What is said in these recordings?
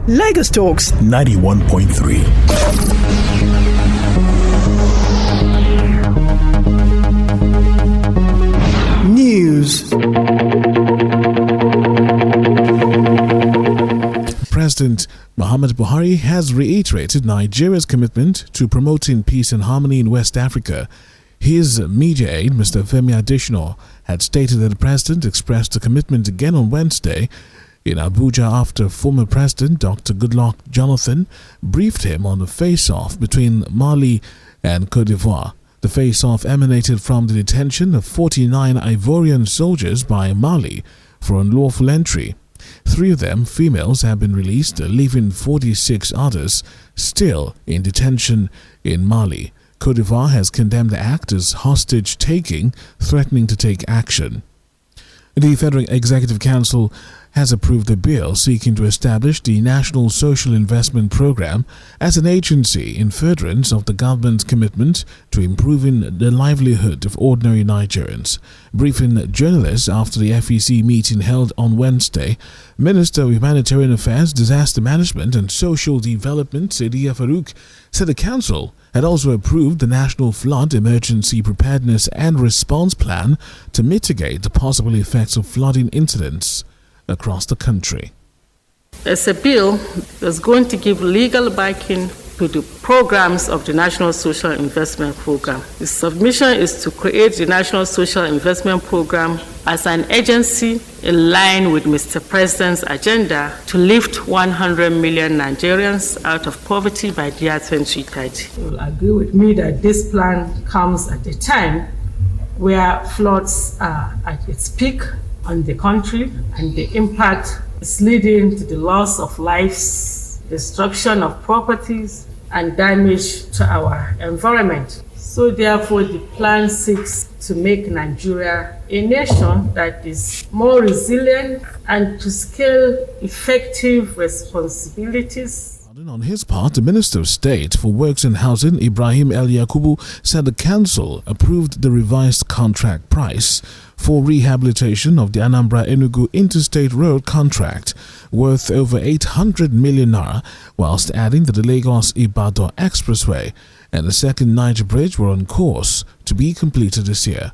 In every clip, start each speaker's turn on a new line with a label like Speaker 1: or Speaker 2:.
Speaker 1: Lagos Talks 91.3. News.
Speaker 2: President Muhammadu Buhari has reiterated Nigeria's commitment to promoting peace and harmony in West Africa. His media aide, Mr. Femi Adesina, had stated that the president expressed a commitment again on Wednesday in Abuja after former President Dr. Goodluck Jonathan briefed him on the face-off between Mali and Côte d'Ivoire. The face-off emanated from the detention of 49 Ivorian soldiers by Mali for unlawful entry. 3 of them, females, have been released, leaving 46 others still in detention in Mali. Côte d'Ivoire has condemned the act as hostage-taking, threatening to take action. The Federal Executive Council has approved a bill seeking to establish the National Social Investment Program as an agency in furtherance of the government's commitment to improving the livelihood of ordinary Nigerians. Briefing journalists after the FEC meeting held on Wednesday, Minister of Humanitarian Affairs, Disaster Management and Social Development, Sadiya Farouk, said the Council had also approved the National Flood Emergency Preparedness and Response Plan to mitigate the possible effects of flooding incidents across the country.
Speaker 3: It's a bill that's going to give legal backing to the programs of the National Social Investment Program. The submission is to create the National Social Investment Program as an agency in line with Mr. President's agenda to lift 100 million Nigerians out of poverty by the year 2030. You will agree with me that this plan comes at a time where floods are at its peak on the country, and the impact is leading to the loss of lives, destruction of properties, and damage to our environment. So therefore, the plan seeks to make Nigeria a nation that is more resilient and to scale effective responsibilities.
Speaker 2: On his part, the Minister of State for Works and Housing, Ibrahim El Yakubu, said the Council approved the revised contract price for rehabilitation of the Anambra-Enugu Interstate Road contract worth over 800 million naira, whilst adding that the Lagos-Ibadan Expressway and the second Niger Bridge were on course to be completed this year.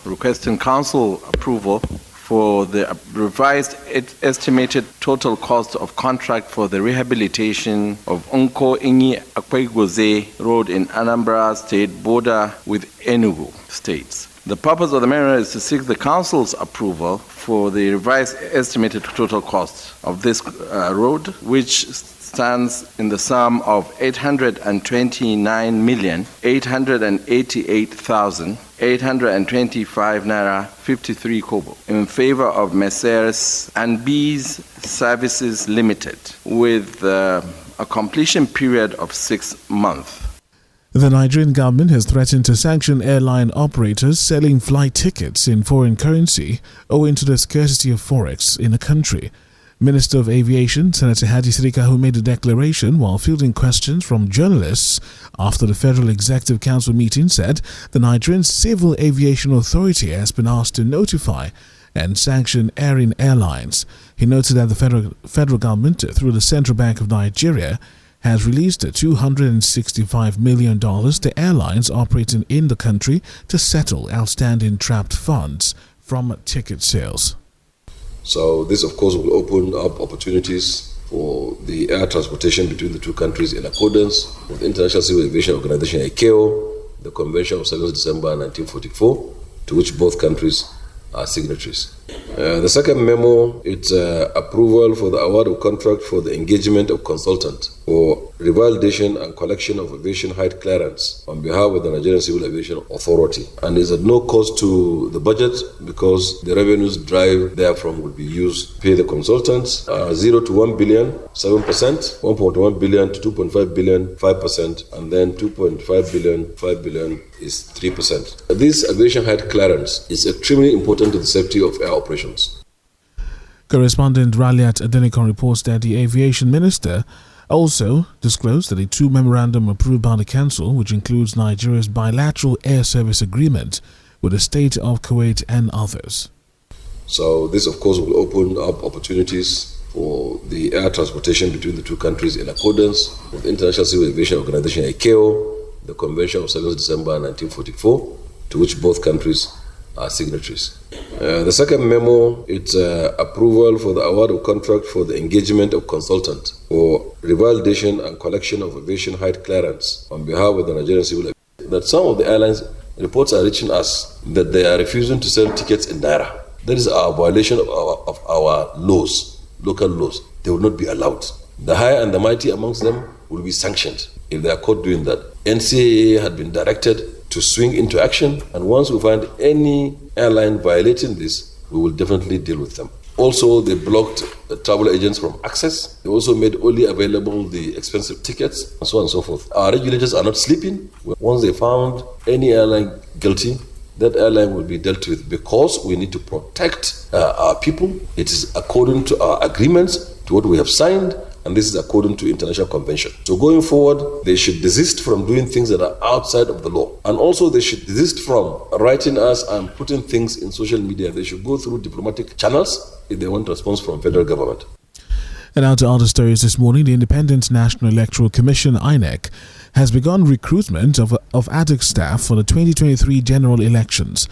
Speaker 4: Requesting Council approval for the revised estimated total cost of contract for the rehabilitation of Unko Inyi Akwegoze Road in Anambra State border with Enugu states. The purpose of the matter is to seek the Council's approval for the revised estimated total cost of this road, which stands in the sum of 829,888,825 naira 53 kobo in favor of Messrs. and B's Services Limited with a completion period of 6 months.
Speaker 2: The Nigerian government has threatened to sanction airline operators selling flight tickets in foreign currency owing to the scarcity of forex in the country. Minister of Aviation, Senator Hadi Sirika, who made the declaration while fielding questions from journalists after the Federal Executive Council meeting, said the Nigerian Civil Aviation Authority has been asked to notify and sanction airlines. He noted that the federal government, through the Central Bank of Nigeria, has released $265 million to airlines operating in the country to settle outstanding trapped funds from ticket sales.
Speaker 5: So this, of course, will open up opportunities for the air transportation between the two countries in accordance with the International Civil Aviation Organization, ICAO, the Convention of 7th December 1944, to which both countries are signatories. The second memo, it's approval for the award of contract for the engagement of consultant for revalidation and collection of aviation height clearance on behalf of the Nigerian Civil Aviation Authority. And is at no cost to the budget because the revenues derived therefrom will be used to pay the consultants 0 to 1 billion, 7%, 1.1 billion to 2.5 billion, 5%, and then 2.5 billion, 5 billion is 3%. This aviation height clearance is extremely important to the safety of air operations.
Speaker 2: Correspondent Raliat Adenikon reports that the aviation minister also disclosed that a 2 memorandum approved by the council, which includes Nigeria's bilateral air service agreement with the state of Kuwait and others.
Speaker 5: So this, of course, will open up opportunities for for the air transportation between the two countries in accordance with International Civil Aviation Organization ICAO, the Convention of 7th December 1944, to which both countries are signatories. The second memo, it's approval for the award of contract for the engagement of consultant for revalidation and collection of aviation height clearance on behalf of the Nigerian Civil Aviation. That some of the airlines, reports are reaching us that they are refusing to sell tickets in Naira. That is a violation of our laws, local laws. They will not be allowed. The high and the mighty amongst them will be sanctioned if they are caught doing that. NCAA had been directed to swing into action, and once we find any airline violating this, we will definitely deal with them. Also, they blocked the travel agents from access. They also made only available the expensive tickets, and so on and so forth. Our regulators are not sleeping. Once they found any airline guilty, that airline will be dealt with, because we need to protect our people. It is according to our agreements, to what we have signed, and this is according to international convention. So going forward, they should desist from doing things that are outside of the law. And also they should desist from writing us and putting things in social media. They should go through diplomatic channels if they want a response from federal government.
Speaker 2: And now to other stories this morning. The Independent National Electoral Commission, INEC, has begun recruitment of ad hoc staff for the 2023 general elections.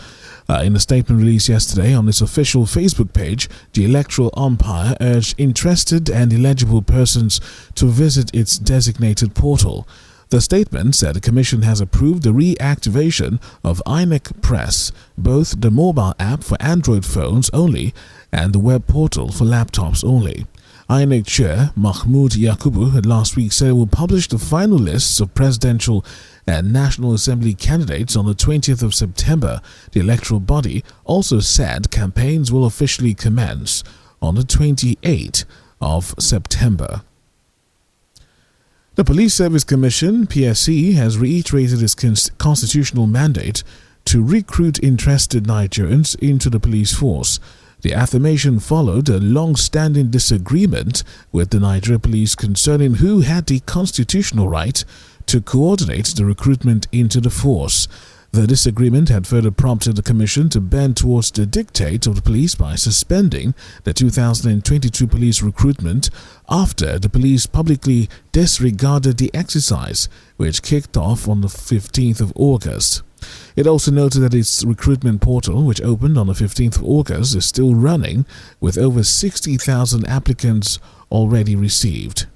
Speaker 2: In a statement released yesterday on its official Facebook page, the electoral umpire urged interested and eligible persons to visit its designated portal. The statement said the Commission has approved the reactivation of INEC Press, both the mobile app for Android phones only and the web portal for laptops only. INEC Chair Mahmoud Yakubu had last week said it will publish the final lists of presidential and National Assembly candidates on the 20th of September. The electoral body also said campaigns will officially commence on the 28th of September. The Police Service Commission, PSC, has reiterated its constitutional mandate to recruit interested Nigerians into the police force. The affirmation followed a long-standing disagreement with the Nigeria Police concerning who had the constitutional right to coordinate the recruitment into the force. The disagreement had further prompted the Commission to bend towards the dictate of the police by suspending the 2022 police recruitment after the police publicly disregarded the exercise, which kicked off on the 15th of August. It also noted that its recruitment portal, which opened on the 15th of August, is still running with over 60,000 applicants already received.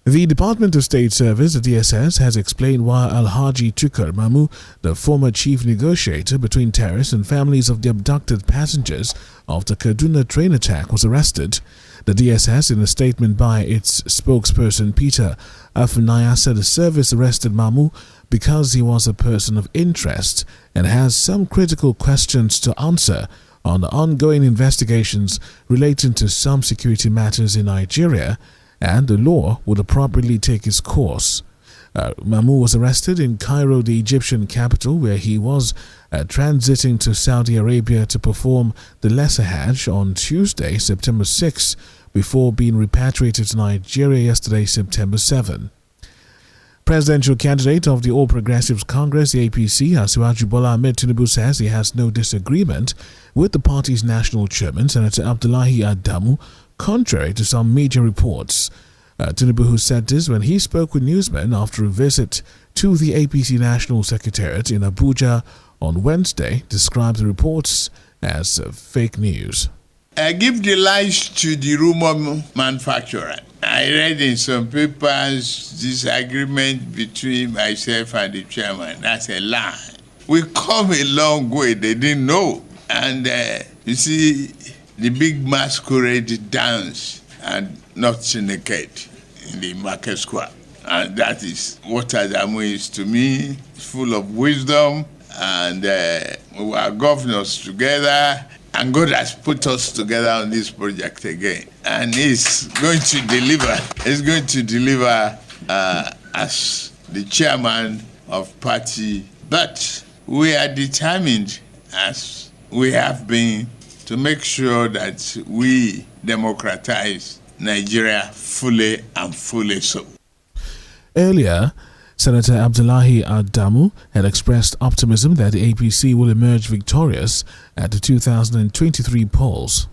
Speaker 2: The Department of State Service, the DSS, has explained why Alhassan Mamu, the former chief negotiator between terrorists and families of the abducted passengers of the Kaduna train attack, was arrested. The DSS, in a statement by its spokesperson Peter Afunaya, said the service arrested Mamu because he was a person of interest and has some critical questions to answer on the ongoing investigations relating to some security matters in Nigeria, and the law would appropriately take its course. Mamu was arrested in Cairo, the Egyptian capital, where he was transiting to Saudi Arabia to perform the Lesser Hajj on Tuesday, September 6, before being repatriated to Nigeria yesterday, September 7. Presidential candidate of the All Progressives Congress, the APC, Asiwaju Bola Ahmed Tinubu, says he has no disagreement with the party's national chairman, Senator Abdullahi Adamu, contrary to some media reports. Tinubu, who said this when he spoke with newsmen after a visit to the APC National Secretariat in Abuja on Wednesday, described the reports as fake news.
Speaker 6: I give the lies to the rumor manufacturer. I read in some papers disagreement between myself and the chairman. That's a lie. We come a long way. They didn't know. And you see, the big masquerade dance and not syndicate in the market square. And that is what Adamu is to me. Full of wisdom. And we were governors together. And God has put us together on this project again. And He's going to deliver. He's going to deliver as the chairman of party. But we are determined, as we have been, to make sure that we democratize Nigeria fully and fully so.
Speaker 2: Earlier, Senator Abdullahi Adamu had expressed optimism that the APC will emerge victorious at the 2023 polls.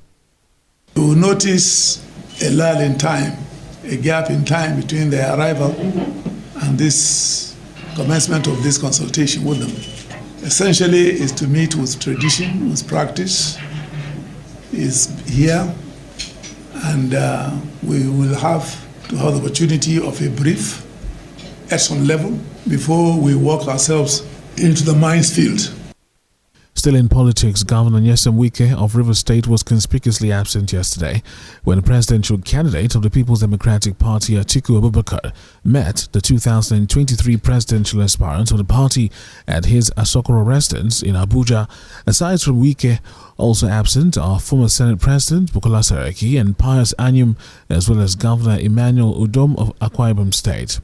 Speaker 7: You will notice a lull in time, a gap in time between their arrival and this commencement of this consultation with them. Essentially is to meet with tradition, with practice, is here, and we will have to have the opportunity of a brief at some level before we walk ourselves into the minefield.
Speaker 2: Still in politics, Governor Nyesom Wike of Rivers State was conspicuously absent yesterday when the presidential candidate of the People's Democratic Party, Atiku Abubakar, met the 2023 presidential aspirant of the party at his Asokoro residence in Abuja. Aside from Wike, also absent are former Senate President Bukola Saraki and Pius Anyum, as well as Governor Emmanuel Udom of Akwa Ibom State.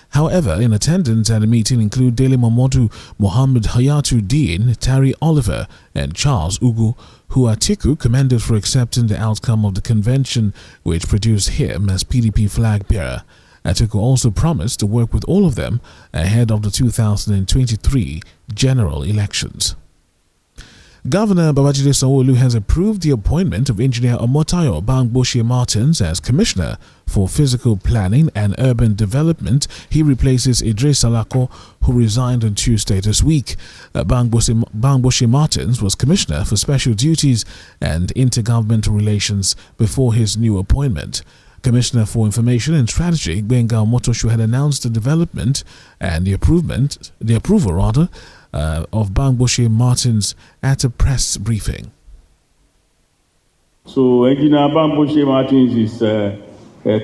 Speaker 2: However, in attendance at the meeting include Dele Momodu, Mohammed Hayatuddin, Tari Oliver, and Charles Ugu, who Atiku commended for accepting the outcome of the convention which produced him as PDP flag bearer. Atiku also promised to work with all of them ahead of the 2023 general elections. Governor Babajide Sanwo-Olu has approved the appointment of Engineer Omotayo Bangboshe Martins as Commissioner for Physical Planning and Urban Development. He replaces Idris Alako, who resigned on Tuesday this week. Bangboshe Martins was Commissioner for Special Duties and Intergovernmental Relations before his new appointment. Commissioner for Information and Strategy, Gbenga Omotosho, had announced the development and the approval of Bangboshe Martins at a press briefing.
Speaker 8: So Engineer Bangboshe Martins is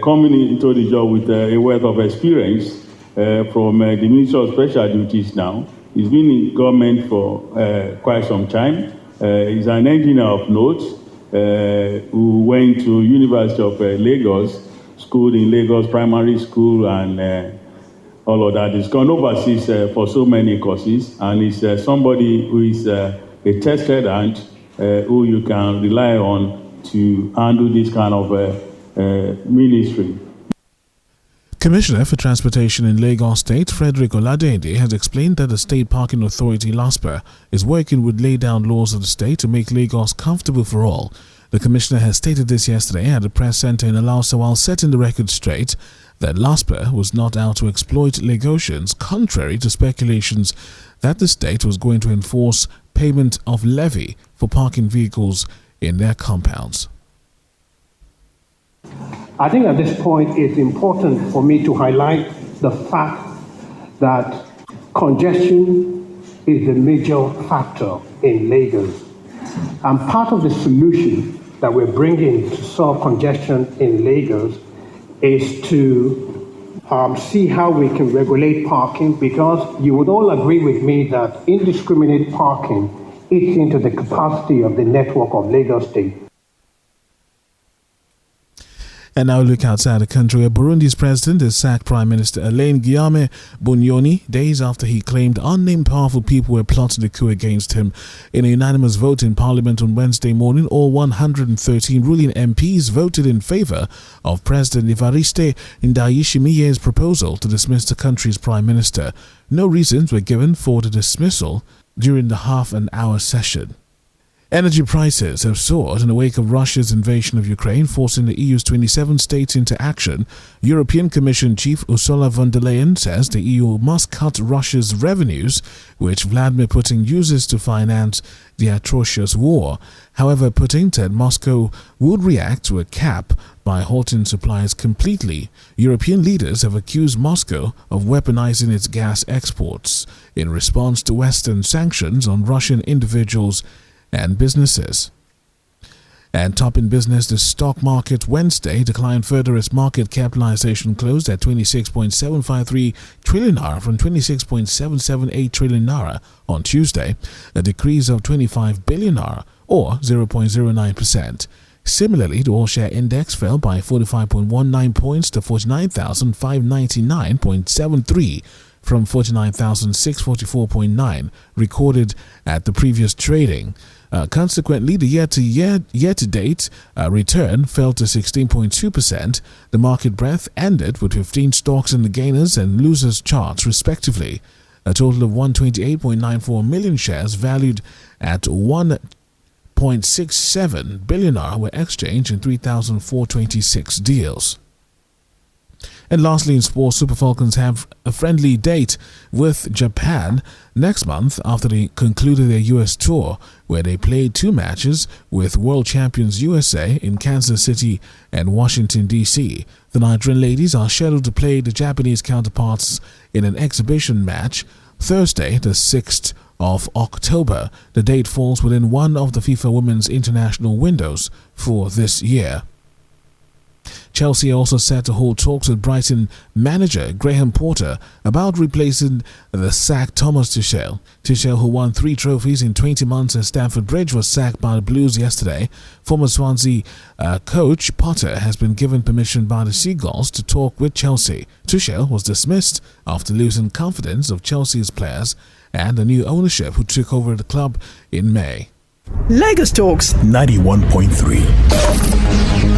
Speaker 8: coming into the job with a wealth of experience from the Ministry of Special Duties now. He's been in government for quite some time. He's an engineer of note who went to University of Lagos, schooled in Lagos Primary School and all of that. He's gone overseas for so many courses, and he's somebody who is a tested hand who you can rely on to handle this kind of ministry.
Speaker 2: Commissioner for Transportation in Lagos State, Frederick Oladende, has explained that the State Parking Authority, LASPA, is working with laid-down laws of the state to make Lagos comfortable for all. The Commissioner has stated this yesterday at the press centre in Alausa while setting the record straight that LASPA was not out to exploit Lagosians, contrary to speculations that the state was going to enforce payment of levy for parking vehicles in their compounds.
Speaker 9: I think at this point it's important for me to highlight the fact that congestion is the major factor in Lagos. And part of the solution that we're bringing to solve congestion in Lagos is to see how we can regulate parking, because you would all agree with me that indiscriminate parking eats into the capacity of the network of Lagos State.
Speaker 2: And now look outside the country. Burundi's president has sacked Prime Minister Alain Guillaume Bunyoni days after he claimed unnamed powerful people were plotting a coup against him. In a unanimous vote in Parliament on Wednesday morning, all 113 ruling MPs voted in favour of President Evariste Ndayishimiye's proposal to dismiss the country's Prime Minister. No reasons were given for the dismissal during the half-an-hour session. Energy prices have soared in the wake of Russia's invasion of Ukraine, forcing the EU's 27 states into action. European Commission Chief Ursula von der Leyen says the EU must cut Russia's revenues, which Vladmir Putin uses to finance the atrocious war. However, Putin said Moscow would react to a cap by halting supplies completely. European leaders have accused Moscow of weaponizing its gas exports in response to Western sanctions on Russian individuals and businesses. And top in business, the stock market Wednesday declined further as market capitalization closed at 26.753 trillion naira from 26.778 trillion naira on Tuesday, a decrease of 25 billion naira or 0.09%. Similarly, the all-share index fell by 45.19 points to 49,599.73 from 49,644.9 recorded at the previous trading. Consequently, the year-to-date return fell to 16.2%. The market breadth ended with 15 stocks in the gainers and losers charts, respectively. A total of 128.94 million shares valued at $1.2 0.67 billion were exchanged in 3,426 deals. And lastly, in sports, Super Falcons have a friendly date with Japan next month after they concluded their US tour, where they played 2 matches with world champions USA in Kansas City and Washington, D.C. The Nigerian ladies are scheduled to play the Japanese counterparts in an exhibition match Thursday, the 6th of October. The date falls within one of the FIFA Women's International windows for this year. Chelsea also set to hold talks with Brighton manager Graham Potter about replacing the sacked Thomas Tuchel. Tuchel, who won 3 trophies in 20 months at Stamford Bridge, was sacked by the Blues yesterday. Former Swansea coach Potter has been given permission by the Seagulls to talk with Chelsea. Tuchel was dismissed after losing confidence of Chelsea's players and the new ownership who took over the club in May.
Speaker 1: Lagos Talks 91.3.